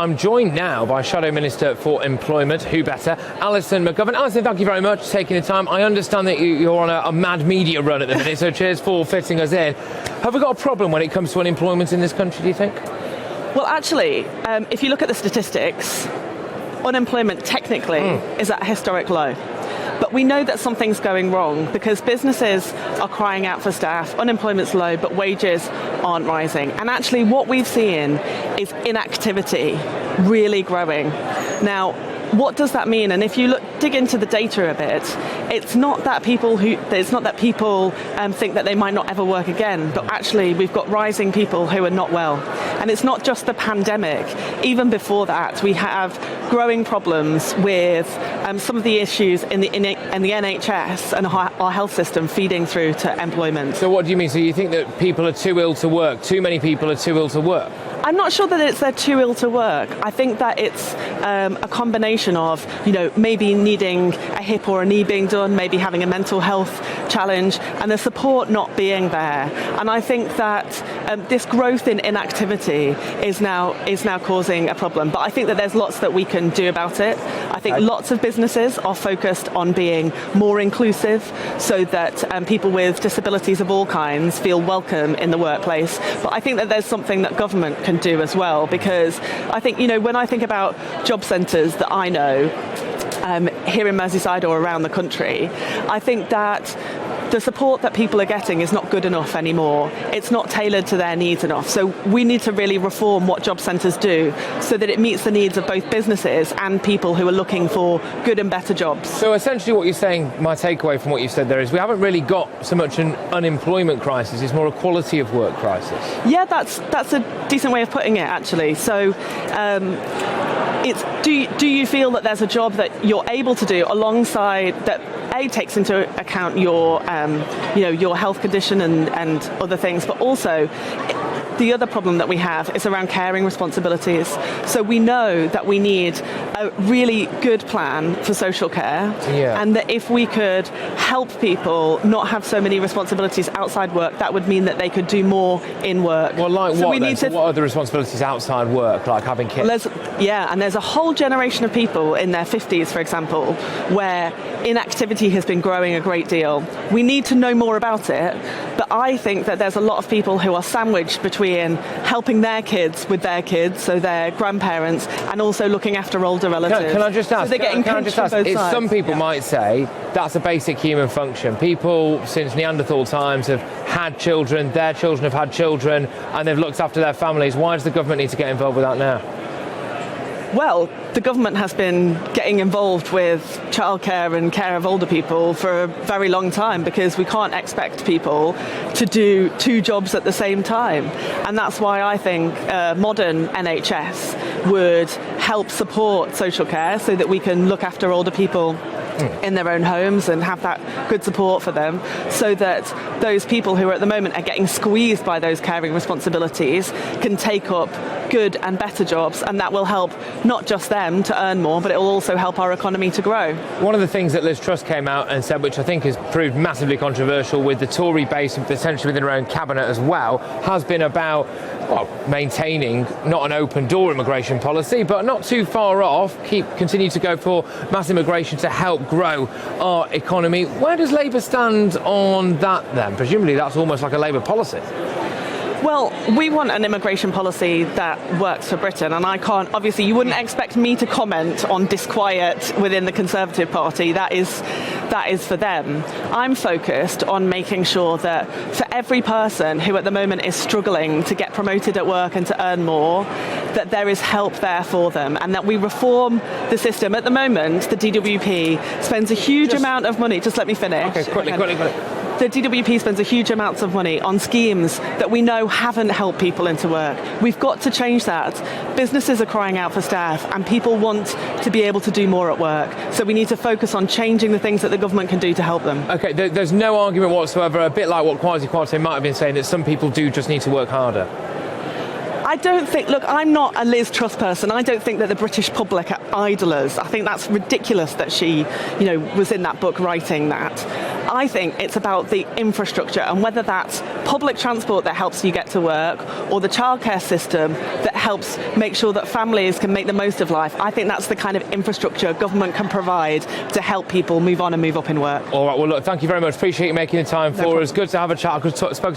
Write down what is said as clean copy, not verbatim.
I'm joined now by Shadow Minister for Employment, who better, Alison McGovern. Alison, thank you very much for taking the time. I understand that you're on a mad media run at the minute, so cheers for fitting us in. Have we got a problem when it comes to unemployment in this country, do you think? Well, actually, if you look at the statistics, unemployment technically is at a historic low. But we know that something's going wrong because businesses are crying out for staff, unemployment's low, but wages aren't rising. And actually what we've seen is inactivity really growing. Now, what does that mean? And if you dig into the data a bit, it's not that people think that they might not ever work again, but actually we've got rising people who are not well. And it's not just the pandemic. Even before that, we have growing problems with some of the issues in the NHS and our health system feeding through to employment. So what do you mean? So you think that people are too ill to work? Too many people are too ill to work? I'm not sure that they're too ill to work. I think that it's a combination of, maybe needing a hip or a knee being done, maybe having a mental health challenge, and the support not being there. And I think that this growth in inactivity is now causing a problem. But I think that there's lots that we can do about it. I think lots of businesses are focused on being more inclusive so that people with disabilities of all kinds feel welcome in the workplace. But I think that there's something that government can do as well, because I think, when I think about job centres that I know here in Merseyside or around the country, I think that the support that people are getting is not good enough anymore. It's not tailored to their needs enough. So we need to really reform what job centres do so that it meets the needs of both businesses and people who are looking for good and better jobs. So essentially what you're saying, my takeaway from what you said there, is we haven't really got so much an unemployment crisis, it's more a quality of work crisis. Yeah, that's a decent way of putting it, actually. So it's do you feel that there's a job that you're able to do alongside that takes into account your your health condition and other things, but also the other problem that we have is around caring responsibilities. So we know that we need a really good plan for social care, and that if we could help people not have so many responsibilities outside work, that would mean that they could do more in work. Well, like so what then? So what are the responsibilities outside work, like having kids? And there's a whole generation of people in their 50s, for example, where inactivity has been growing a great deal. We need to know more about it, but I think that there's a lot of people who are sandwiched between helping their kids with their kids, so their grandparents, and also looking after older relatives. Can I just ask? So some people might say that's a basic human function. People since Neanderthal times have had children, their children have had children, and they've looked after their families. Why does the government need to get involved with that now? Well, the government has been getting involved with childcare and care of older people for a very long time, because we can't expect people to do two jobs at the same time. And that's why I think modern NHS would help support social care so that we can look after older people in their own homes and have that good support for them, so that those people who are at the moment are getting squeezed by those caring responsibilities can take up good and better jobs, and that will help not just them to earn more, but it will also help our economy to grow. One of the things that Liz Truss came out and said, which I think has proved massively controversial with the Tory base and potentially within her own cabinet as well, has been about maintaining not an open door immigration policy, but not too far off, continue to go for mass immigration to help grow our economy. Where does Labour stand on that then? Presumably that's almost like a Labour policy. Well, we want an immigration policy that works for Britain, and obviously you wouldn't expect me to comment on disquiet within the Conservative Party. That is for them. I'm focused on making sure that for every person who at the moment is struggling to get promoted at work and to earn more, that there is help there for them, and that we reform the system. At the moment, the DWP spends a huge amount of money. Just let me finish. Okay, quickly. The DWP spends a huge amounts of money on schemes that we know haven't helped people into work. We've got to change that. Businesses are crying out for staff, and people want to be able to do more at work. So we need to focus on changing the things that the government can do to help them. Okay, there's no argument whatsoever, a bit like what Kwasi Kwarteng might have been saying, that some people do just need to work harder. I don't think, look, I'm not a Liz Truss person. I don't think that the British public are idlers. I think that's ridiculous that she, was in that book writing that. I think it's about the infrastructure, and whether that's public transport that helps you get to work or the childcare system that helps make sure that families can make the most of life. I think that's the kind of infrastructure government can provide to help people move on and move up in work. All right, well, look, thank you very much. Appreciate you making the time for us. Good to have a chat. I could spoke